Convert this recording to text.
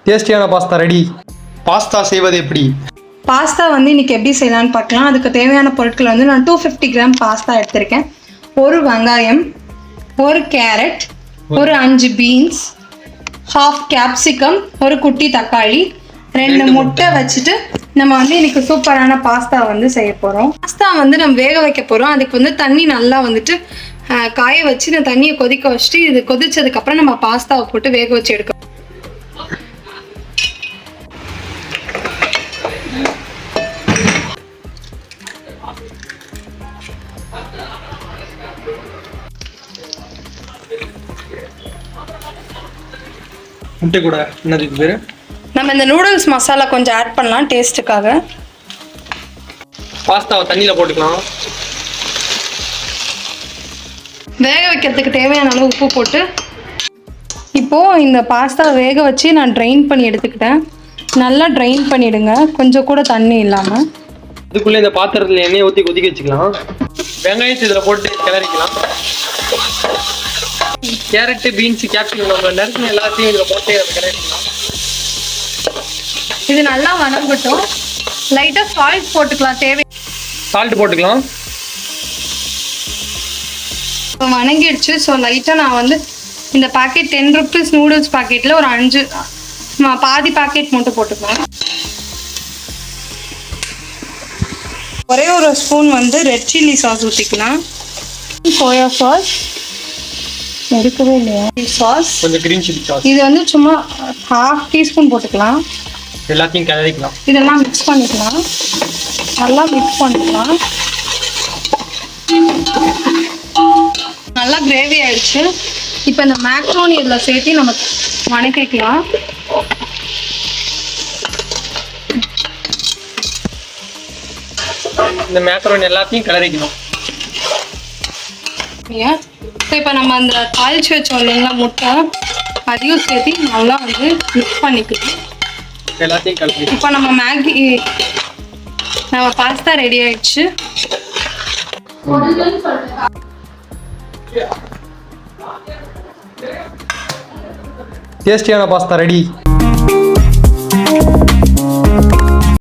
டேஸ்டியான pasta ready. Pasta செய்வது எப்படி? பாஸ்தா வந்து இன்றைக்கி எப்படி செய்யலான்னு பார்க்கலாம். அதுக்கு தேவையான பொருட்கள் வந்து நான் 250 கிராம் பாஸ்தா எடுத்திருக்கேன். ஒரு வெங்காயம், ஒரு கேரட், ஒரு 5 பீன்ஸ், ஹாஃப் கேப்சிகம், ஒரு குட்டி தக்காளி, 2 முட்டை வச்சுட்டு நம்ம வந்து இன்னைக்கு சூப்பரான பாஸ்தா வந்து செய்ய போகிறோம். பாஸ்தா வந்து நம்ம வேக வைக்க போகிறோம். அதுக்கு வந்து தண்ணி நல்லா வந்துட்டு காய வச்சு இந்த தண்ணியை கொதிக்க வச்சுட்டு இது கொதிச்சதுக்கப்புறம் நம்ம பாஸ்தாவை போட்டு வேக வச்சு எடுக்கணும். முட்டை கூட என்னதுக்கு பேர்? நம்ம இந்த நூடுல்ஸ் மசாலா கொஞ்சம் ஆட் பண்ணலாம் டேஸ்ட்டுக்காக. பாஸ்தாவை தண்ணியில் போட்டுக்கலாம். வேக வைக்கிறதுக்கு தேவையான அளவு உப்பு போட்டு இப்போது இந்த பாஸ்தா வேக வச்சு நான் ட்ரைன் பண்ணி எடுத்துக்கிட்டேன். நல்லா ட்ரைன் பண்ணிவிடுங்க, கொஞ்சம் கூட தண்ணி இல்லாமல். இதுக்குள்ளே இந்த பாத்திரத்தில் எண்ணெயை ஊற்றி கொதிக்க வச்சுக்கலாம். வெங்காயத்தை இதில் போட்டு கிளறிக்கலாம். கேரட்டு, பீன்ஸு, கேப்சிகம் நம்ம நறுக்கு எல்லாத்தையும் இதில் போட்டு அதை கிளறிக்கலாம். இது நல்லா வணங்கட்டும். லைட்டாக சால்ட் போட்டுக்கலாம். சால்ட் போட்டுக்கலாம். இப்போ வணங்கிடுச்சு. ஸோ லைட்டாக நான் வந்து இந்த பாக்கெட் 10 rupees நூடுல்ஸ் பாக்கெட்டில் ஒரு 5 பாதி பாக்கெட் மட்டும் போட்டுக்கலாம். ஒரே ஒரு ஸ்பூன் வந்து ரெட் சில்லி சாஸ் ஊற்றிக்கலாம். சோயா சாஸ் எடுக்கவே இல்லையா? சாஸ், கொஞ்சம் கிரீன் சில்லி சாஸ். இது வந்து சும்மா 1/2 டீஸ்பூன் போட்டுக்கலாம். எல்லாத்தையும் கிளறிக்கலாம். இதெல்லாம் மிக்ஸ் பண்ணிக்கலாம். நல்லா மிக்ஸ் பண்ணிக்கலாம். நல்லா கிரேவி ஆயிடுச்சு. இப்போ இந்த மேக்ரோனி இதில் சேர்த்து நம்ம வணக்கிக்கலாம். இந்த மேக்ரோனி எல்லாத்தையும் கிளறிக்கணும். இப்போ நம்ம அந்த தாளிச்சு வச்சோம் இல்லைங்களா முட்டை, அதையும் சேர்த்து நல்லா வந்து மிக்ஸ் பண்ணிக்கலாம். எல்லாத்தையும் கலக்கி இப்போ நம்ம பாஸ்தா ரெடி ஆயிடுச்சு. டேஸ்டியான பாஸ்தா ரெடி.